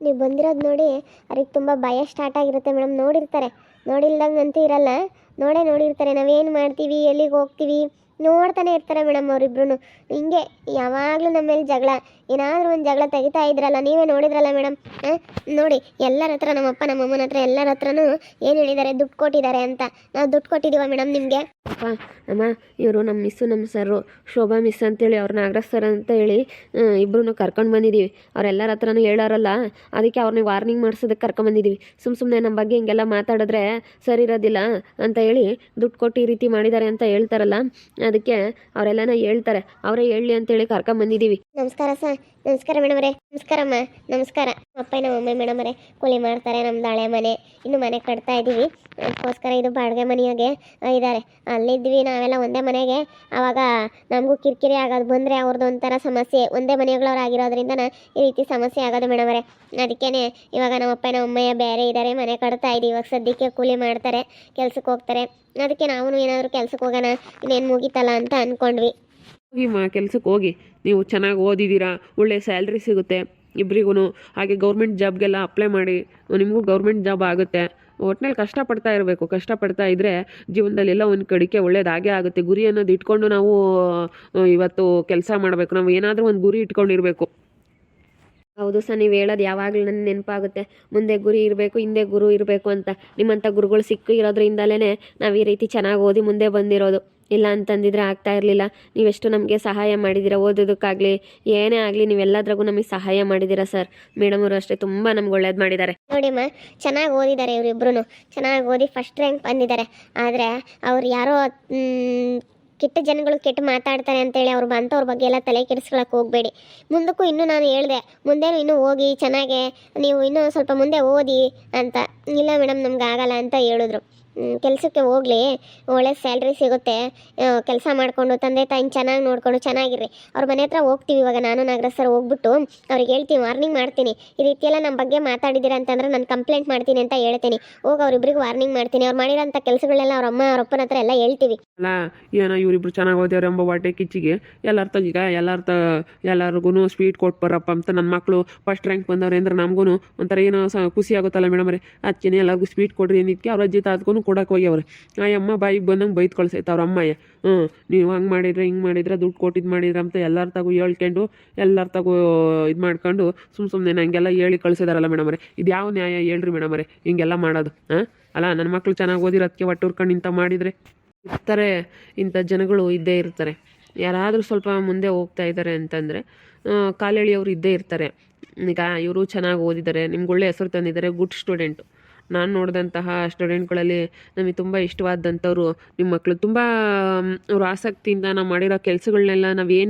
ನೀವು ಬಂದಿರೋದು ನೋಡಿ ಅವ್ರಿಗೆ ತುಂಬ ಭಯ ಸ್ಟಾರ್ಟ್ ಆಗಿರುತ್ತೆ ಮೇಡಮ್. ನೋಡಿರ್ತಾರೆ, ನೋಡಿಲ್ದಂಗಂತೂ ಇರಲ್ಲ, ನೋಡಿರ್ತಾರೆ ನಾವೇನು ಮಾಡ್ತೀವಿ, ಎಲ್ಲಿಗೆ ಹೋಗ್ತೀವಿ ನೋಡ್ತಾನೆ ಇರ್ತಾರೆ ಮೇಡಮ್. ಅವರಿಬ್ರು ಹಿಂಗೆ ಯಾವಾಗಲೂ ನಮ್ಮ ಮೇಲೆ ಜಗಳ, ಏನಾದರೂ ಒಂದು ಜಗಳ ತೆಗಿತಾ ಇದ್ರಲ್ಲ, ನೀವೇ ನೋಡಿದ್ರಲ್ಲ ಮೇಡಮ್. ನೋಡಿ ಎಲ್ಲರ ಹತ್ರ, ನಮ್ಮಪ್ಪ ನಮ್ಮಮ್ಮನ ಹತ್ರ ಎಲ್ಲರ ಹತ್ರನೂ ಏನು ಹೇಳಿದ್ದಾರೆ, ದುಡ್ಡು ಕೊಟ್ಟಿದ್ದಾರೆ ಅಂತ. ನಾವು ದುಡ್ಡು ಕೊಟ್ಟಿದ್ದೀವ ಮೇಡಮ್ ನಿಮಗೆ? ಅಪ್ಪ ಅಮ್ಮ, ಇವರು ನಮ್ಮ ಮಿಸ್ಸು, ನಮ್ಮ ಸರ್ರು ಶೋಭಾ ಮಿಸ್ ಅಂತೇಳಿ ಅವ್ರು ನಾಗರಾಜ್ ಸರ್ ಅಂತ ಹೇಳಿ ಇಬ್ಬರೂ ಕರ್ಕೊಂಡು ಬಂದಿದ್ದೀವಿ. ಅವರೆಲ್ಲರ ಹತ್ರನೂ ಹೇಳೋರಲ್ಲ, ಅದಕ್ಕೆ ಅವ್ರನ್ನ ವಾರ್ನಿಂಗ್ ಮಾಡಿಸೋದಕ್ಕೆ ಕರ್ಕೊಂಬಂದಿದ್ದೀವಿ. ಸುಮ್ಮನೆ ನಮ್ಮ ಬಗ್ಗೆ ಹಿಂಗೆಲ್ಲ ಮಾತಾಡಿದ್ರೆ ಸರಿ ಇರೋದಿಲ್ಲ ಅಂತ ಹೇಳಿ ದುಡ್ಡು ಕೊಟ್ಟು ಈ ರೀತಿ ಮಾಡಿದ್ದಾರೆ ಅಂತ ಹೇಳ್ತಾರಲ್ಲ, ಅದಕ್ಕೆ ಅವರೆಲ್ಲನ ಹೇಳ್ತಾರೆ, ಅವರೇ ಹೇಳಲಿ ಅಂತೇಳಿ ಕರ್ಕೊಂಬಂದಿದ್ದೀವಿ. ನಮಸ್ಕಾರ ಸರ್. ನಮಸ್ಕಾರ ಮೇಡಮರೇ. ನಮಸ್ಕಾರಮ್ಮ. ನಮಸ್ಕಾರ. ಅಪ್ಪ ನಮ್ಮಮ್ಮ ಮೇಡಮರೇ ಕೂಲಿ ಮಾಡ್ತಾರೆ. ನಮ್ದು ಹಳೆ ಮನೆ, ಇನ್ನು ಮನೆ ಕಟ್ತಾ ಇದ್ದೀವಿ. ಅದಕ್ಕೋಸ್ಕರ ಇದು ಬಾಡಿಗೆ ಮನೆಯಾಗೆ ಇದ್ದಾರೆ. ಅಲ್ಲಿದ್ವಿ ನಾವೆಲ್ಲ ಒಂದೇ ಮನೆಗೆ. ಆವಾಗ ನಮಗೂ ಕಿರಿಕಿರಿ ಆಗೋದು ಬಂದರೆ ಅವ್ರದ್ದು ಒಂಥರ ಸಮಸ್ಯೆ, ಒಂದೇ ಮನೆಗಳವ್ರು ಆಗಿರೋದ್ರಿಂದ ಈ ರೀತಿ ಸಮಸ್ಯೆ ಆಗೋದು ಮೇಡಮರೇ. ಅದಕ್ಕೇ ಇವಾಗ ನಮ್ಮಪ್ಪ ನಮ್ಮಮ್ಮಯ್ಯ ಬೇರೆ ಇದ್ದಾರೆ, ಮನೆ ಕಟ್ತಾ ಇದ್ದೀವಿ. ಇವಾಗ ಸದ್ಯಕ್ಕೆ ಕೂಲಿ ಮಾಡ್ತಾರೆ, ಕೆಲ್ಸಕ್ಕೆ ಹೋಗ್ತಾರೆ. ಅದಕ್ಕೆ ನಾವು ಏನಾದರೂ ಕೆಲ್ಸಕ್ಕೆ ಹೋಗೋಣ, ಇನ್ನೇನು ಮುಗೀತಲ್ಲ ಅಂತ ಅಂದ್ಕೊಂಡ್ವಿ. ಹೋಗಿಮ್ಮ, ಕೆಲ್ಸಕ್ಕೆ ಹೋಗಿ. ನೀವು ಚೆನ್ನಾಗಿ ಓದಿದ್ದೀರಾ, ಒಳ್ಳೆ ಸ್ಯಾಲ್ರಿ ಸಿಗುತ್ತೆ ಇಬ್ರಿಗೂ. ಹಾಗೆ ಗೌರ್ಮೆಂಟ್ ಜಾಬ್ಗೆಲ್ಲ ಅಪ್ಲೈ ಮಾಡಿ, ನಿಮಗೂ ಗೌರ್ಮೆಂಟ್ ಜಾಬ್ ಆಗುತ್ತೆ. ಒಟ್ಟಿನಲ್ಲಿ ಕಷ್ಟಪಡ್ತಾ ಇರಬೇಕು. ಕಷ್ಟಪಡ್ತಾ ಇದ್ದರೆ ಜೀವನದಲ್ಲಿ ಎಲ್ಲ ಒಂದು ಕಡೆಗೆ ಒಳ್ಳೇದಾಗೇ ಆಗುತ್ತೆ. ಗುರಿ ಅನ್ನೋದು ಇಟ್ಕೊಂಡು ನಾವು ಇವತ್ತು ಕೆಲಸ ಮಾಡಬೇಕು. ನಾವು ಏನಾದರೂ ಒಂದು ಗುರಿ ಇಟ್ಕೊಂಡಿರಬೇಕು. ಹೌದು ಸರ್, ನೀವು ಹೇಳೋದು ಯಾವಾಗಲೂ ನನ್ನ ನೆನಪಾಗುತ್ತೆ. ಮುಂದೆ ಗುರಿ ಇರಬೇಕು, ಹಿಂದೆ ಗುರು ಇರಬೇಕು ಅಂತ. ನಿಮ್ಮಂಥ ಗುರುಗಳು ಸಿಕ್ಕು ಇರೋದ್ರಿಂದಲೇ ನಾವು ಈ ರೀತಿ ಚೆನ್ನಾಗಿ ಓದಿ ಮುಂದೆ ಬಂದಿರೋದು. ಇಲ್ಲ ಅಂತಂದಿದ್ರೆ ಆಗ್ತಾ ಇರಲಿಲ್ಲ. ನೀವೆಷ್ಟು ನಮಗೆ ಸಹಾಯ ಮಾಡಿದ್ದೀರಾ, ಓದೋದಕ್ಕಾಗಲಿ ಏನೇ ಆಗಲಿ ನೀವೆಲ್ಲದ್ರಾಗೂ ನಮಗೆ ಸಹಾಯ ಮಾಡಿದ್ದೀರಾ ಸರ್. ಮೇಡಮ್ ಅವರು ಅಷ್ಟೇ ತುಂಬ ನಮ್ಗೆ ಒಳ್ಳೇದು ಮಾಡಿದ್ದಾರೆ. ನೋಡಿಮ್ಮ, ಚೆನ್ನಾಗಿ ಓದಿದ್ದಾರೆ ಇವರಿಬ್ರು, ಚೆನ್ನಾಗಿ ಓದಿ ಫಸ್ಟ್ ರ್ಯಾಂಕ್ ಬಂದಿದ್ದಾರೆ. ಆದರೆ ಅವ್ರು ಯಾರೋ ಕೆಟ್ಟ ಜನಗಳು ಕೆಟ್ಟ ಮಾತಾಡ್ತಾರೆ ಅಂತೇಳಿ ಅವ್ರು ಬಂತವ್ರ ಬಗ್ಗೆ ಎಲ್ಲ ತಲೆ ಕೆಡಿಸ್ಕೊಳಕ್ಕೆ ಹೋಗಬೇಡಿ. ಮುಂದಕ್ಕೂ ಇನ್ನೂ ನಾನು ಹೇಳಿದೆ, ಮುಂದೇನು ಇನ್ನೂ ಹೋಗಿ ಚೆನ್ನಾಗೆ ನೀವು ಇನ್ನೂ ಸ್ವಲ್ಪ ಮುಂದೆ ಓದಿ ಅಂತ. ಇಲ್ಲ ಮೇಡಮ್ ನಮ್ಗೆ ಆಗಲ್ಲ ಅಂತ ಹೇಳಿದ್ರು. ಕೆಲಸಕ್ಕೆ ಹೋಗಲಿ, ಒಳ್ಳೆ ಸ್ಯಾಲ್ರಿ ಸಿಗುತ್ತೆ, ಕೆಲಸ ಮಾಡಿಕೊಂಡು ತಂದೆ ತಾಯಿನ ಚೆನ್ನಾಗಿ ನೋಡಿಕೊಂಡು ಚೆನ್ನಾಗಿರ್ರಿ. ಅವ್ರ ಮನೆ ಹತ್ರ ಹೋಗ್ತೀವಿ ಇವಾಗ. ನಾನು ನಾಗರಾಜ್ ಸರ್ ಹೋಗ್ಬಿಟ್ಟು ಅವ್ರಿಗೆ ಹೇಳ್ತೀನಿ, ವಾರ್ನಿಂಗ್ ಮಾಡ್ತೀನಿ, ಈ ರೀತಿಯೆಲ್ಲ ನಮ್ಮ ಬಗ್ಗೆ ಮಾತಾಡಿದ್ದೀರಾ ಅಂತಂದ್ರೆ ನಾನು ಕಂಪ್ಲೇಂಟ್ ಮಾಡ್ತೀನಿ ಅಂತ ಹೇಳ್ತೀನಿ. ಹೋಗಿ ಅವ್ರಿಬ್ರಿಗೆ ವಾರ್ನಿಂಗ್ ಮಾಡ್ತೀನಿ. ಅವ್ರು ಮಾಡಿರೋಂಥ ಕೆಲಸಗಳನ್ನೆಲ್ಲ ಅವ್ರ ಅಮ್ಮ ಅವ್ರ ಅಪ್ಪನ ಹತ್ರ ಎಲ್ಲ ಹೇಳ್ತೀವಿ. ಅಲ್ಲ, ಏನೋ ಇವರಿಬ್ರು ಚೆನ್ನಾಗಿ ಓದ್ಯಾರ ಎಂಬ ವಾಟೆ ಕಿಚ್ಚಿಗೆ ಎಲ್ಲರಿಗೂ ಸ್ವೀಟ್ ಕೊಟ್ಟು ಬರಪ್ಪ ಅಂತ. ನನ್ನ ಮಕ್ಕಳು ಫಸ್ಟ್ ರ್ಯಾಂಕ್ ಬಂದವ್ರೆ ಅಂದ್ರೆ ನಮಗೂ ಒಂಥರ ಏನೋ ಖುಷಿ ಆಗುತ್ತಲ್ಲ ಮೇಡಮ್ ರೀ. ಅದಕ್ಕೆ ಎಲ್ಲರಿಗೂ ಸ್ವೀಟ್ ಕೊಡ್ರಿ ಏನಿಕ್ಕೆ ಅವ್ರ ಅಜ್ಜಿ ತಾತ್ಗೂ ಕೊಡಕ್ಕೆ ಹೋಗ್ಯವ್ರೆ. ಆ ಅಮ್ಮ ಬಾಯಿಗೆ ಬಂದಂಗೆ ಬೈದು ಕಳ್ಸೈತೆ ಅವ್ರ ಅಮ್ಮಯ್ಯ. ನೀವು ಹಂಗೆ ಮಾಡಿದ್ರೆ ಹಿಂಗೆ ಮಾಡಿದ್ರೆ ದುಡ್ಡು ಕೊಟ್ಟಿದ್ದು ಮಾಡಿದ್ರೆ ಅಂತ ಎಲ್ಲರ ತಗೋ ಹೇಳ್ಕೊಂಡು ಎಲ್ಲರ ತಗೋ ಇದು ಮಾಡ್ಕೊಂಡು ಸುಮ್ಮನೆ ಹಂಗೆಲ್ಲ ಹೇಳಿ ಕಳಿಸಿದಾರಲ್ಲ ಮೇಡಮ್ ರೀ. ಇದು ಯಾವ ನ್ಯಾಯ ಹೇಳ್ರಿ ಮೇಡಮ್ ರೀ, ಹಿಂಗೆಲ್ಲ ಮಾಡೋದು? ಅಲ್ಲ, ನನ್ನ ಮಕ್ಕಳು ಚೆನ್ನಾಗಿ ಓದಿರೋದಕ್ಕೆ ಒಟ್ಟುರ್ಕೊಂಡು ಇಂಥ ಮಾಡಿದರೆ ಇರ್ತಾರೆ. ಇಂಥ ಜನಗಳು ಇದ್ದೇ ಇರ್ತಾರೆ. ಯಾರಾದರೂ ಸ್ವಲ್ಪ ಮುಂದೆ ಹೋಗ್ತಾ ಇದ್ದಾರೆ ಅಂತಂದರೆ ಕಾಲೆಳೆಯವರು ಇದ್ದೇ ಇರ್ತಾರೆ. ಈಗ ಇವರು ಚೆನ್ನಾಗಿ ಓದಿದ್ದಾರೆ, ನಿಮ್ಗೆ ಒಳ್ಳೆ ಹೆಸರು ತಂದಿದ್ದಾರೆ, ಗುಡ್ ಸ್ಟೂಡೆಂಟು. ನಾನು ನೋಡಿದಂತಹ ಸ್ಟೂಡೆಂಟ್ಗಳಲ್ಲಿ ನಮಗೆ ತುಂಬ ಇಷ್ಟವಾದಂಥವ್ರು ನಿಮ್ಮ ಮಕ್ಕಳು. ತುಂಬ ಅವರು ಆಸಕ್ತಿಯಿಂದ ನಾವು ಮಾಡಿರೋ ಕೆಲಸಗಳನ್ನೆಲ್ಲ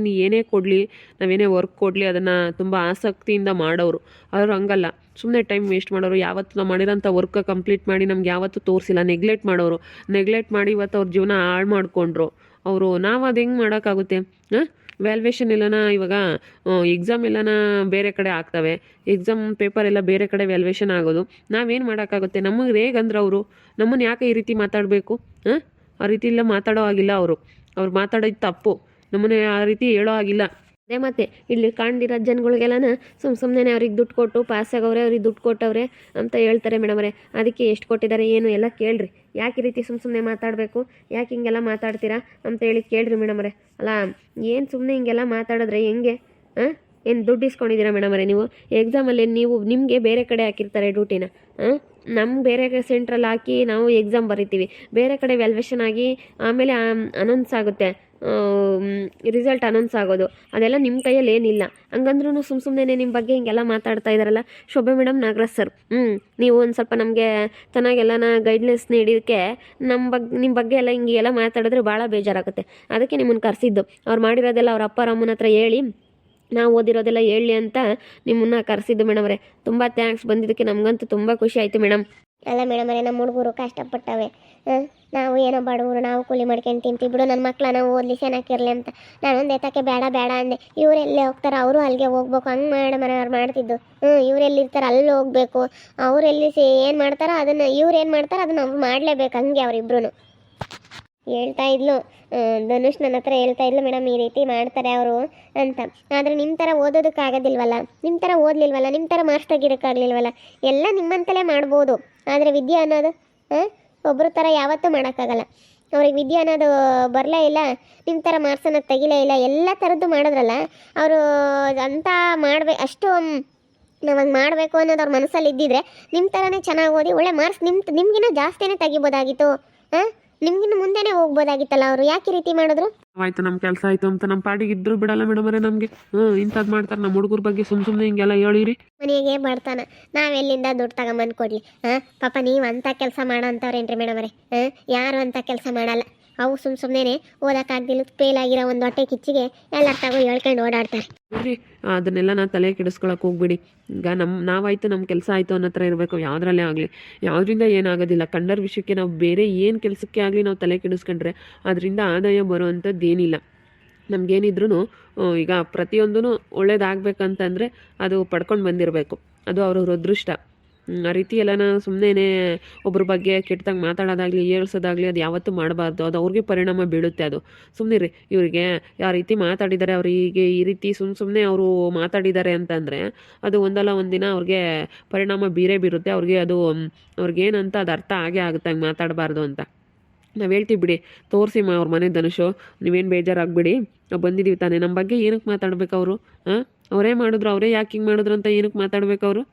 ಏನೇ ಕೊಡಲಿ, ನಾವೇನೇ ವರ್ಕ್ ಕೊಡಲಿ ಅದನ್ನು ತುಂಬ ಆಸಕ್ತಿಯಿಂದ ಮಾಡೋರು. ಅವರು ಹಂಗಲ್ಲ, ಸುಮ್ಮನೆ ಟೈಮ್ ವೇಸ್ಟ್ ಮಾಡೋರು. ಯಾವತ್ತು ನಾವು ಮಾಡಿರೋಂಥ ವರ್ಕ್ ಕಂಪ್ಲೀಟ್ ಮಾಡಿ ನಮ್ಗೆ ಯಾವತ್ತೂ ತೋರಿಸಿಲ್ಲ, ನೆಗ್ಲೆಕ್ಟ್ ಮಾಡಿ ಇವತ್ತು ಅವ್ರ ಜೀವನ ಹಾಳು ಮಾಡಿಕೊಂಡ್ರು ಅವರು. ನಾವು ಅದು ಹೆಂಗೆ ಮಾಡೋಕ್ಕಾಗುತ್ತೆ? ವ್ಯಾಲ್ಯೂಯೇಷನ್ ಎಲ್ಲನ ಇವಾಗ ಎಕ್ಸಾಮ್ ಎಲ್ಲನ ಬೇರೆ ಕಡೆ ಆಗ್ತವೆ, ಎಕ್ಸಾಮ್ ಪೇಪರ್ ಎಲ್ಲ ಬೇರೆ ಕಡೆ ವ್ಯಾಲ್ಯೂಯೇಷನ್ ಆಗೋದು. ನಾವೇನು ಮಾಡೋಕ್ಕಾಗುತ್ತೆ? ನಮಗೆ ಹೇಗಂದ್ರೆ ಅವರು ನಮ್ಮನ್ನು ಯಾಕೆ ಈ ರೀತಿ ಮಾತಾಡಬೇಕು? ಆ ರೀತಿ ಎಲ್ಲ ಮಾತಾಡೋ ಆಗಿಲ್ಲ. ಅವ್ರು ಮಾತಾಡೋದು ತಪ್ಪು, ನಮ್ಮನ್ನು ಆ ರೀತಿ ಹೇಳೋ ಆಗಿಲ್ಲ. ಅದೇ ಮತ್ತೆ ಇಲ್ಲಿ ಕಾಣ್ದಿರೋ ಜನಗಳಿಗೆಲ್ಲನ ಸುಮ್ಮನೆ ಅವ್ರಿಗೆ ದುಡ್ಡು ಕೊಟ್ಟು ಪಾಸ್ ಆಗೋರೆ, ಅವ್ರಿಗೆ ದುಡ್ಡು ಕೊಟ್ಟವ್ರೆ ಅಂತ ಹೇಳ್ತಾರೆ ಮೇಡಮರೇ. ಅದಕ್ಕೆ ಎಷ್ಟು ಕೊಟ್ಟಿದ್ದಾರೆ ಏನು ಎಲ್ಲ ಕೇಳ್ರಿ. ಯಾಕೆ ಈ ರೀತಿ ಸುಮ್ಮನೆ ಮಾತಾಡಬೇಕು, ಯಾಕೆ ಹಿಂಗೆಲ್ಲ ಮಾತಾಡ್ತೀರಾ ಅಂತೇಳಿ ಕೇಳ್ರಿ ಮೇಡಮರೇ. ಅಲ್ಲ, ಏನು ಸುಮ್ಮನೆ ಹಿಂಗೆಲ್ಲ ಮಾತಾಡಿದ್ರೆ ಹೆಂಗೆ? ಏನು ದುಡ್ಡು ಇಸ್ಕೊಂಡಿದ್ದೀರಾ ಮೇಡಮರೇ ನೀವು? ಎಕ್ಸಾಮಲ್ಲಿ ನಿಮಗೆ ಬೇರೆ ಕಡೆ ಹಾಕಿರ್ತಾರೆ ಡ್ಯೂಟಿನ, ನಮ್ಗೆ ಬೇರೆ ಸೆಂಟ್ರಲ್ಲಿ ಹಾಕಿ ನಾವು ಎಕ್ಸಾಮ್ ಬರಿತೀವಿ. ಬೇರೆ ಕಡೆ ವ್ಯಾಲ್ಯೂಯೇಷನ್ ಆಗಿ ಆಮೇಲೆ ಅನೌನ್ಸ್ ಆಗುತ್ತೆ, ರಿಸಲ್ಟ್ ಅನೌನ್ಸ್ ಆಗೋದು. ಅದೆಲ್ಲ ನಿಮ್ಮ ಕೈಯಲ್ಲಿ ಏನಿಲ್ಲ. ಹಂಗಂದ್ರೂ ಸುಮ್ಮನೆ ನಿಮ್ಮ ಬಗ್ಗೆ ಹಿಂಗೆಲ್ಲ ಮಾತಾಡ್ತಾ ಇದ್ದಾರಲ್ಲ ಶೋಭಾ ಮೇಡಮ್, ನಾಗರಾಜ್ ಸರ್. ನೀವು ಒಂದು ಸ್ವಲ್ಪ ನಮಗೆ ಚೆನ್ನಾಗೆಲ್ಲನ ಗೈಡ್ಲೈನ್ಸ್ ನೀಡೋದಕ್ಕೆ ನಿಮ್ಮ ಬಗ್ಗೆ ಎಲ್ಲ ಹಿಂಗೆಲ್ಲ ಮಾತಾಡಿದ್ರೆ ಭಾಳ ಬೇಜಾರಾಗುತ್ತೆ. ಅದಕ್ಕೆ ನಿಮ್ಮನ್ನು ಕರೆಸಿದ್ದು. ಅವ್ರು ಮಾಡಿರೋದೆಲ್ಲ ಅವ್ರ ಅಪ್ಪ ಅಮ್ಮನ ಹತ್ರ ಹೇಳಿ, ನಾವು ಓದಿರೋದೆಲ್ಲ ಹೇಳಿ ಅಂತ ನಿಮ್ಮನ್ನು ಕರೆಸಿದ್ದು ಮೇಡಮ್ರೆ. ತುಂಬ ಥ್ಯಾಂಕ್ಸ್ ಬಂದಿದ್ದಕ್ಕೆ. ನಮಗಂತೂ ತುಂಬ ಖುಷಿ ಆಯಿತು ಮೇಡಮ್. ಅಲ್ಲ ಮೇಡಮರೇ, ನಮ್ಮ ಹುಡುಗರು ಕಷ್ಟಪಟ್ಟವೆ. ನಾವು ಏನೋ ಬಡವರು, ನಾವು ಕೂಲಿ ಮಾಡ್ಕೊಂಡು ತಿಂತೀವಿ ಬಿಡು, ನನ್ನ ಮಕ್ಕಳ ನಾವು ಓದಲಿ ಚೆನ್ನಾಗಿರಲಿ ಅಂತ ನಾನೊಂದು ಎತ್ತಕ್ಕೆ ಬೇಡ ಅಂದೆ. ಇವರೆಲ್ಲೇ ಹೋಗ್ತಾರೆ, ಅವರು ಅಲ್ಲಿಗೆ ಹೋಗ್ಬೇಕು. ಹಂಗೆ ಮೇಡಮರೇ ಅವ್ರು ಮಾಡ್ತಿದ್ದು. ಇವರೆಲ್ಲಿರ್ತಾರೆ ಅಲ್ಲಿ ಹೋಗ್ಬೇಕು. ಅವರೆಲ್ಲಿ ಏನು ಮಾಡ್ತಾರೋ ಅದನ್ನು, ಇವ್ರು ಏನು ಮಾಡ್ತಾರೋ ಅದನ್ನು ಅವ್ರು ಮಾಡಲೇಬೇಕು. ಹಂಗೆ ಅವರಿಬ್ರು ಹೇಳ್ತಾ ಇದ್ಲು ಧನುಷ್ ನನ್ನ ಹತ್ರ ಹೇಳ್ತಾ ಇದ್ಲು ಮೇಡಮ್ ಈ ರೀತಿ ಮಾಡ್ತಾರೆ ಅವರು ಅಂತ. ಆದರೆ ನಿಮ್ಮ ಥರ ಓದೋದಕ್ಕಾಗೋದಿಲ್ವಲ್ಲ, ನಿಮ್ಮ ಥರ ಓದಲಿಲ್ವಲ್ಲ, ನಿಮ್ಮ ಥರ ಮಾರ್ಕ್ಸ್ ತೆಗಿಯೋಕ್ಕಾಗಲಿಲ್ವಲ್ಲ, ಎಲ್ಲ ನಿಮ್ಮಂತಲೇ ಮಾಡ್ಬೋದು. ಆದರೆ ವಿದ್ಯೆ ಅನ್ನೋದು ಒಬ್ಬರ ಥರ ಯಾವತ್ತೂ ಮಾಡೋಕ್ಕಾಗಲ್ಲ. ಅವ್ರಿಗೆ ವಿದ್ಯೆ ಅನ್ನೋದು ಬರಲೇ ಇಲ್ಲ, ನಿಮ್ಮ ಥರ ಮಾರ್ಕ್ಸ್ ಅನ್ನೋದು ತೆಗಿಲೇ ಇಲ್ಲ, ಎಲ್ಲ ಥರದ್ದು ಮಾಡಿದ್ರಲ್ಲ ಅವರು ಅಂತ ಅಷ್ಟು ನಾವು ಹಂಗೆ ಮಾಡಬೇಕು ಅನ್ನೋದು ಅವ್ರ ಮನಸ್ಸಲ್ಲಿ ಇದ್ದಿದ್ರೆ ನಿಮ್ಮ ಥರನೇ ಚೆನ್ನಾಗಿ ಓದಿ ಒಳ್ಳೆ ಮಾರ್ಕ್ಸ್ ನಿಮ್ಗಿನ್ನ ಜಾಸ್ತಿನೇ ತೆಗಿಬೋದಾಗಿತ್ತು. ನಿಮ್ಗಿನ್ನ ಮುಂದೆನೇ ಹೋಗ್ಬೋದಾಗಿತ್ತಲ್ಲ. ಅವರು ಯಾಕೆ ಈ ರೀತಿ ಮಾಡಿದ್ರು? ಆಯ್ತು ನಮ್ಮ ಕೆಲಸ ಆಯಿತು ಅಂತ ನಮ್ಮ ಪಾಡಿಗೆ ಇದ್ದರೂ ಬಿಡಲ್ಲ ಮೇಡಮರೇ ನಮಗೆ. ಇಂಥದ್ದು ಮಾಡ್ತಾರೆ ನಮ್ಮ ಹುಡುಗರ ಬಗ್ಗೆ ಸುಮ್ಮನೆ ಹಿಂಗೆಲ್ಲ ಹೇಳಿರಿ. ಮನೆಗೆ ಬರ್ತಾನೆ, ನಾವೆಲ್ಲಿಂದ ದುಡ್ಡು ತಗೊಂಬಂದು ಕೊಡಲಿ? ಪಾಪ ನೀವು ಅಂಥ ಕೆಲಸ ಮಾಡೋ ಅಂಥವ್ರೇನ್ರಿ ಮೇಡಮರೇ? ಯಾರು ಅಂಥ ಕೆಲಸ ಮಾಡಲ್ಲ. ಅವು ಸುಮ್ಮನೆ ಓದೋಕ್ಕಾಗ್ದಿಲ್ಲ ಫೇಲ್ ಆಗಿರೋ ಒಂದು ಹೊಟ್ಟೆ ಕಿಚ್ಚಿಗೆ ಎಲ್ಲರ ತಗೋ ಹೇಳ್ಕೊಂಡು ಓಡಾಡ್ತಾರೆ. ನೋಡ್ರಿ ಅದನ್ನೆಲ್ಲ ನಾನು ತಲೆ ಕೆಡಿಸ್ಕೊಳಕ್ಕೆ ಹೋಗ್ಬಿಡಿ. ಈಗ ನಾವಾಯ್ತು ನಮ್ಮ ಕೆಲಸ ಆಯಿತು ಅನ್ನೋ ಥರ ಇರಬೇಕು. ಯಾವುದ್ರಲ್ಲೇ ಆಗಲಿ ಯಾವುದರಿಂದ ಏನಾಗೋದಿಲ್ಲ. ಕಂಡರ ವಿಷಯಕ್ಕೆ ನಾವು ಬೇರೆ ಏನು ಕೆಲಸಕ್ಕೆ ಆಗಲಿ ನಾವು ತಲೆ ಕೆಡಿಸ್ಕೊಂಡ್ರೆ ಅದರಿಂದ ಆದಾಯ ಬರುವಂಥದ್ದು ಏನಿಲ್ಲ. ನಮಗೇನಿದ್ರೂ ಈಗ ಪ್ರತಿಯೊಂದೂ ಒಳ್ಳೇದಾಗಬೇಕಂತಂದರೆ ಅದು ಪಡ್ಕೊಂಡು ಬಂದಿರಬೇಕು. ಅದು ಅವ್ರವ್ರ ಅದೃಷ್ಟ. ಆ ರೀತಿ ಎಲ್ಲನ ಸುಮ್ಮನೆ ಒಬ್ಬರ ಬಗ್ಗೆ ಕೆಟ್ಟದಾಗಿ ಮಾತಾಡೋದಾಗಲಿ ಏಳ್ಸೋದಾಗಲಿ ಅದು ಯಾವತ್ತೂ ಮಾಡಬಾರ್ದು. ಅದು ಅವ್ರಿಗೆ ಪರಿಣಾಮ ಬೀಳುತ್ತೆ. ಅದು ಸುಮ್ಮನೆ ರೀ, ಇವರಿಗೆ ಯಾವ ರೀತಿ ಮಾತಾಡಿದ್ದಾರೆ, ಅವರಿಗೆ ಈ ರೀತಿ ಸುಮ್ಮನೆ ಅವರು ಮಾತಾಡಿದ್ದಾರೆ ಅಂತಂದರೆ ಅದು ಒಂದಲ್ಲ ಒಂದಿನ ಅವ್ರಿಗೆ ಪರಿಣಾಮ ಬೀರುತ್ತೆ. ಅವ್ರಿಗೇನಂತ ಅದು ಅರ್ಥ ಆಗೇ ಆಗುತ್ತೆ ಹಂಗೆ ಮಾತಾಡಬಾರ್ದು ಅಂತ. ನಾವು ಹೇಳ್ತೀವಿ ಬಿಡಿ, ತೋರಿಸಿ ಅವ್ರ ಮನೆ ಧನುಷು, ನೀವೇನು ಬೇಜಾರಾಗ್ಬಿಡಿ, ನಾವು ಬಂದಿದ್ದೀವಿ ತಾನೇ. ನಮ್ಮ ಬಗ್ಗೆ ಏನಕ್ಕೆ ಮಾತಾಡ್ಬೇಕು ಅವರು? ಅವರೇ ಮಾಡಿದ್ರು, ಅವರೇ ಯಾಕೆ ಹಿಂಗೆ ಮಾಡಿದ್ರು ಅಂತ ಏನಕ್ಕೆ ಮಾತಾಡ್ಬೇಕು ಅವರು?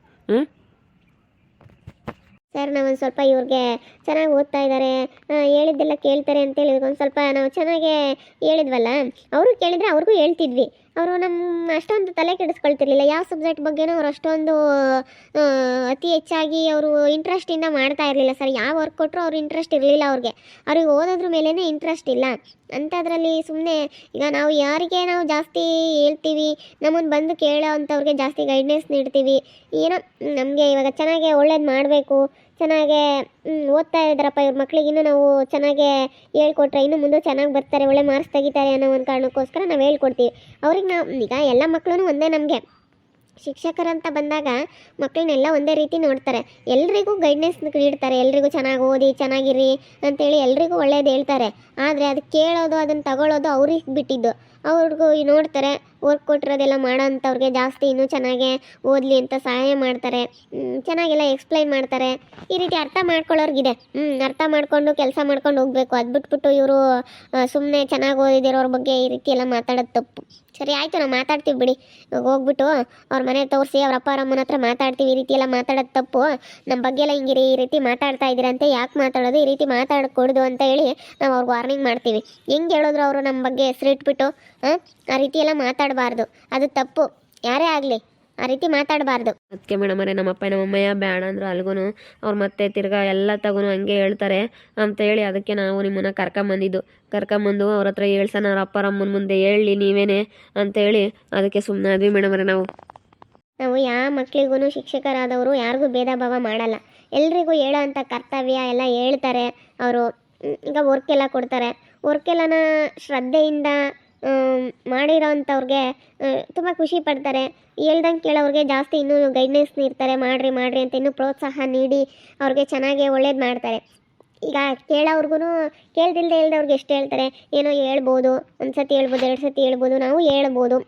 ಸರ್ ನಾವೊಂದು ಸ್ವಲ್ಪ ಇವ್ರಿಗೆ ಚೆನ್ನಾಗಿ ಓದ್ತಾ ಇದ್ದಾರೆ, ಹೇಳಿದ್ದೆಲ್ಲ ಕೇಳ್ತಾರೆ ಅಂತೇಳಿ ಒಂದು ಸ್ವಲ್ಪ ನಾವು ಚೆನ್ನಾಗೇ ಹೇಳಿದ್ವಲ್ಲ, ಅವರು ಕೇಳಿದರೆ ಅವ್ರಿಗೂ ಹೇಳ್ತಿದ್ವಿ. ಅವರು ನಮ್ಮ ಅಷ್ಟೊಂದು ತಲೆ ಕೆಡಿಸ್ಕೊಳ್ತಿರ್ಲಿಲ್ಲ. ಯಾವ ಸಬ್ಜೆಕ್ಟ್ ಬಗ್ಗೆನೂ ಅವ್ರು ಅಷ್ಟೊಂದು ಅತಿ ಹೆಚ್ಚಾಗಿ ಅವರು ಇಂಟ್ರೆಸ್ಟಿಂದ ಮಾಡ್ತಾ ಇರಲಿಲ್ಲ ಸರ್. ಯಾವ ವರ್ಕ್ ಕೊಟ್ಟರು ಅವ್ರು ಇಂಟ್ರೆಸ್ಟ್ ಇರಲಿಲ್ಲ ಅವ್ರಿಗೆ ಓದೋದ್ರ ಮೇಲೇ ಇಂಟ್ರೆಸ್ಟ್ ಇಲ್ಲ. ಅಂಥದ್ರಲ್ಲಿ ಸುಮ್ಮನೆ ಈಗ ನಾವು ಯಾರಿಗೆ ನಾವು ಜಾಸ್ತಿ ಹೇಳ್ತೀವಿ, ನಮ್ಮನ್ನು ಬಂದು ಕೇಳೋ ಅಂಥವ್ರಿಗೆ ಜಾಸ್ತಿ ಗೈಡ್ನೆಸ್ ನೀಡ್ತೀವಿ. ಏನೋ ನಮಗೆ ಇವಾಗ ಚೆನ್ನಾಗೆ ಒಳ್ಳೇದು ಮಾಡಬೇಕು, ಚೆನ್ನಾಗೇ ಓದ್ತಾ ಇದ್ದಾರಪ್ಪ ಇವ್ರ ಮಕ್ಳಿಗೆ, ಇನ್ನೂ ನಾವು ಚೆನ್ನಾಗೇ ಹೇಳ್ಕೊಟ್ರೆ ಇನ್ನೂ ಮುಂದೆ ಚೆನ್ನಾಗಿ ಬರ್ತಾರೆ, ಒಳ್ಳೆ ಮಾರ್ಕ್ಸ್ ತೆಗಿತಾರೆ ಅನ್ನೋ ಒಂದು ಕಾರಣಕ್ಕೋಸ್ಕರ ನಾವು ಹೇಳ್ಕೊಡ್ತೀವಿ ಅವ್ರಿಗೆ. ನಾವು ಈಗ ಎಲ್ಲ ಮಕ್ಕಳು ಒಂದೇ, ನಮಗೆ ಶಿಕ್ಷಕರಂತ ಬಂದಾಗ ಮಕ್ಕಳನ್ನೆಲ್ಲ ಒಂದೇ ರೀತಿ ನೋಡ್ತಾರೆ. ಎಲ್ರಿಗೂ ಗೈಡ್ನೆಸ್ ನೀಡ್ತಾರೆ, ಎಲ್ರಿಗೂ ಚೆನ್ನಾಗಿ ಓದಿ ಚೆನ್ನಾಗಿರಿ ಅಂತೇಳಿ ಎಲ್ರಿಗೂ ಒಳ್ಳೇದು ಹೇಳ್ತಾರೆ. ಆದರೆ ಅದು ಕೇಳೋದು ಅದನ್ನು ತಗೊಳ್ಳೋದು ಅವ್ರಿಗೆ ಬಿಟ್ಟಿದ್ದು. ಅವ್ರಿಗೂ ನೋಡ್ತಾರೆ, ವರ್ಕ್ ಕೊಟ್ಟಿರೋದೆಲ್ಲ ಮಾಡೋ ಅಂಥವ್ರಿಗೆ ಜಾಸ್ತಿ ಇನ್ನೂ ಚೆನ್ನಾಗೇ ಓದಲಿ ಅಂತ ಸಹಾಯ ಮಾಡ್ತಾರೆ, ಚೆನ್ನಾಗೆಲ್ಲ ಎಕ್ಸ್ಪ್ಲೈನ್ ಮಾಡ್ತಾರೆ. ಈ ರೀತಿ ಅರ್ಥ ಮಾಡ್ಕೊಳ್ಳೋರ್ಗಿದೆ. ಅರ್ಥ ಮಾಡಿಕೊಂಡು ಕೆಲಸ ಮಾಡ್ಕೊಂಡು ಹೋಗಬೇಕು. ಅದು ಬಿಟ್ಬಿಟ್ಟು ಇವರು ಸುಮ್ಮನೆ ಚೆನ್ನಾಗಿ ಓದಿದಿರೋರ ಬಗ್ಗೆ ಈ ರೀತಿ ಎಲ್ಲ ಮಾತಾಡೋದು ತಪ್ಪು. ಸರಿ ಆಯಿತು, ನಾವು ಮಾತಾಡ್ತೀವಿ ಬಿಡಿ. ಹೋಗ್ಬಿಟ್ಟು ಅವ್ರ ಮನೆ ತೋರಿಸಿ ಅವ್ರ ಅಪ್ಪ ಅಮ್ಮನ ಹತ್ರ ಮಾತಾಡ್ತೀವಿ. ಈ ರೀತಿ ಎಲ್ಲ ಮಾತಾಡೋದು ತಪ್ಪು, ನಮ್ಮ ಬಗ್ಗೆ ಎಲ್ಲ ಹಿಂಗಿರಿ ಈ ರೀತಿ ಮಾತಾಡ್ತಾ ಇದ್ದೀರಂತೆ, ಯಾಕೆ ಮಾತಾಡೋದು, ಈ ರೀತಿ ಮಾತಾಡಕೂಡ್ದು ಅಂತ ಹೇಳಿ ನಾವು ಅವ್ರಿಗೆ ವಾರ್ನಿಂಗ್ ಮಾಡ್ತೀವಿ. ಹೆಂಗೆ ಹೇಳಿದ್ರು ಅವರು ನಮ್ಮ ಬಗ್ಗೆ ಹೆಸರಿಟ್ಬಿಟ್ಟು ಆ ರೀತಿ ಎಲ್ಲ ಮಾತಾಡಬಾರ್ದು, ಅದು ತಪ್ಪು. ಯಾರೇ ಆಗಲಿ ಆ ರೀತಿ ಮಾತಾಡಬಾರ್ದು. ಅದಕ್ಕೆ ಮೇಡಮರೇ ನಮ್ಮಪ್ಪ ನಮ್ಮಮ್ಮಯ್ಯ ಬೇಡ ಅಂದರು ಅಲ್ಗೂ ಅವ್ರು ಮತ್ತೆ ತಿರ್ಗಾ ಎಲ್ಲ ತಗೂ ಹಂಗೆ ಹೇಳ್ತಾರೆ ಅಂತ ಹೇಳಿ ಅದಕ್ಕೆ ನಾವು ನಿಮ್ಮನ್ನು ಕರ್ಕೊಂಬಂದು ಅವ್ರ ಹತ್ರ ಹೇಳ್ಸೋಣ, ಅವ್ರ ಅಪ್ಪರಮ್ಮನ ಮುಂದೆ ಹೇಳಿ ನೀವೇನೆ ಅಂತೇಳಿ ಅದಕ್ಕೆ ಸುಮ್ಮನೆ ಆದ್ವಿ ಮೇಡಮರೇ. ನಾವು ಯಾವ ಮಕ್ಕಳಿಗೂ ಶಿಕ್ಷಕರಾದವರು ಯಾರಿಗೂ ಭೇದ ಭಾವ ಮಾಡಲ್ಲ. ಎಲ್ರಿಗೂ ಹೇಳೋ ಅಂಥ ಕರ್ತವ್ಯ ಎಲ್ಲ ಹೇಳ್ತಾರೆ ಅವರು. ಈಗ ವರ್ಕ್ ಎಲ್ಲ ಕೊಡ್ತಾರೆ, ವರ್ಕ್ ಎಲ್ಲನ ಶ್ರದ್ಧೆಯಿಂದ ಮಾಡಿರೋ ಅಂಥವ್ರಿಗೆ ತುಂಬ ಖುಷಿ ಪಡ್ತಾರೆ. ಹೇಳ್ದಂಗೆ ಕೇಳೋರಿಗೆ ಜಾಸ್ತಿ ಇನ್ನೂ ಗೈಡ್ನೆಸ್ ನೀಡ್ತಾರೆ, ಮಾಡಿರಿ ಅಂತ ಇನ್ನೂ ಪ್ರೋತ್ಸಾಹ ನೀಡಿ ಅವ್ರಿಗೆ ಚೆನ್ನಾಗಿ ಒಳ್ಳೇದು ಮಾಡ್ತಾರೆ. ಈಗ ಕೇಳೋರ್ಗು ಕೇಳ್ದಿಲ್ದೆ ಹೇಳ್ದವ್ರಿಗೆ ಎಷ್ಟು ಹೇಳ್ತಾರೆ, ಏನೋ ಹೇಳ್ಬೋದು, ಒಂದು ಸತಿ ಹೇಳ್ಬೋದು, 2 ಸತಿ ಹೇಳ್ಬೋದು, ನಾವು ಹೇಳ್ಬೋದು,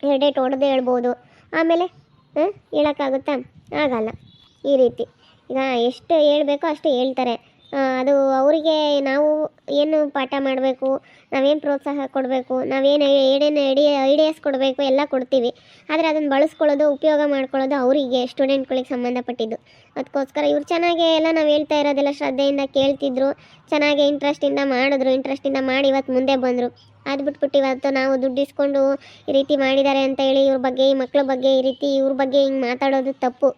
2 ಡೇಟ್ ಹೊಡೆದೇ ಹೇಳ್ಬೋದು. ಆಮೇಲೆ ಹೇಳೋಕ್ಕಾಗುತ್ತಾ? ಆಗಲ್ಲ. ಈ ರೀತಿ ಈಗ ಎಷ್ಟು ಹೇಳಬೇಕೋ ಅಷ್ಟು ಹೇಳ್ತಾರೆ. ಅದು ಅವರಿಗೆ ನಾವು ಏನು ಪಾಠ ಮಾಡಬೇಕು, ನಾವೇನು ಪ್ರೋತ್ಸಾಹ ಕೊಡಬೇಕು, ನಾವೇನು ಏನೇನು ಐಡಿಯಾಸ್ ಕೊಡಬೇಕು ಎಲ್ಲ ಕೊಡ್ತೀವಿ. ಆದರೆ ಅದನ್ನು ಬಳಸ್ಕೊಳ್ಳೋದು, ಉಪಯೋಗ ಮಾಡ್ಕೊಳ್ಳೋದು ಅವರಿಗೆ ಸ್ಟೂಡೆಂಟ್ಗಳಿಗೆ ಸಂಬಂಧಪಟ್ಟಿದ್ದು. ಅದಕ್ಕೋಸ್ಕರ ಇವ್ರು ಚೆನ್ನಾಗೇ ಎಲ್ಲ ನಾವು ಹೇಳ್ತಾ ಇರೋದೆಲ್ಲ ಶ್ರದ್ಧೆಯಿಂದ ಕೇಳ್ತಿದ್ರು, ಚೆನ್ನಾಗೇ ಇಂಟ್ರೆಸ್ಟಿಂದ ಮಾಡಿ ಇವತ್ತು ಮುಂದೆ ಬಂದರು. ಅದು ಬಿಟ್ಬಿಟ್ಟು ಇವತ್ತು ನಾವು ದುಡ್ಡು ಇಸ್ಕೊಂಡು ಈ ರೀತಿ ಮಾಡಿದ್ದಾರೆ ಅಂತ ಹೇಳಿ ಇವ್ರ ಬಗ್ಗೆ, ಈ ಮಕ್ಕಳ ಬಗ್ಗೆ ಈ ರೀತಿ ಇವ್ರ ಬಗ್ಗೆ ಹಿಂಗೆ ಮಾತಾಡೋದು ತಪ್ಪು,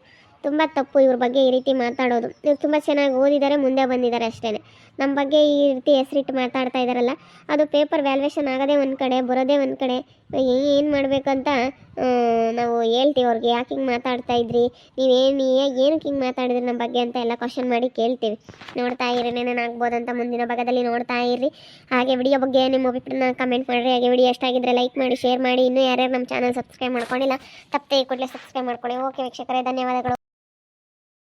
ತುಂಬ ತಪ್ಪು. ಇವ್ರ ಬಗ್ಗೆ ಈ ರೀತಿ ಮಾತಾಡೋದು. ಇವ್ರು ತುಂಬ ಚೆನ್ನಾಗಿ ಓದಿದ್ದಾರೆ, ಮುಂದೆ ಬಂದಿದ್ದಾರೆ ಅಷ್ಟೇ. ನಮ್ಮ ಬಗ್ಗೆ ಈ ರೀತಿ ಹೆಸರಿಟ್ಟು ಮಾತಾಡ್ತಾ ಇದ್ದಾರಲ್ಲ, ಅದು ಪೇಪರ್ ವ್ಯಾಲ್ಯೂಯೇಷನ್ ಆಗೋದೇ ಒಂದು ಕಡೆ, ಬರೋದೇ ಒಂದು ಕಡೆ. ಏನು ಮಾಡಬೇಕಂತ ನಾವು ಹೇಳ್ತೀವಿ ಅವ್ರಿಗೆ, ಯಾಕೆ ಹಿಂಗೆ ಮಾತಾಡ್ತಾ ಇದ್ರಿ, ಏನಕ್ಕೆ ಹಿಂಗೆ ಮಾತಾಡಿದ್ರಿ ನಮ್ಮ ಬಗ್ಗೆ ಅಂತ ಎಲ್ಲ ಕ್ವಶನ್ ಮಾಡಿ ಕೇಳ್ತೀವಿ. ನೋಡ್ತಾ ಇರಿ, ಏನೇನಾಗ್ಬೋದಂತ ಮುಂದಿನ ಭಾಗದಲ್ಲಿ ನೋಡ್ತಾ ಇರಿ. ಹಾಗೆ ವಿಡಿಯೋ ಬಗ್ಗೆ ನಿಮ್ಮ ಅಭಿಪ್ರಾಯನ ಕಮೆಂಟ್ ಮಾಡಿರಿ. ಹಾಗೆ ವಿಡಿಯೋ ಎಷ್ಟಾಗಿದ್ದರೆ ಲೈಕ್ ಮಾಡಿ, ಶೇರ್ ಮಾಡಿ. ಇನ್ನೂ ಯಾರ್ಯಾರು ನಮ್ಮ ಚಾನಲ್ ಸಬ್ಸ್ಕ್ರೈಬ್ ಮಾಡ್ಕೊಂಡಿಲ್ಲ ತಪ್ಪದೆ ಕೂಡಲೇ ಸಬ್ಸ್ಕ್ರೈಬ್ ಮಾಡ್ಕೊಳ್ಳಿ. ಓಕೆ ವೀಕ್ಷಕರೇ, ಧನ್ಯವಾದಗಳು.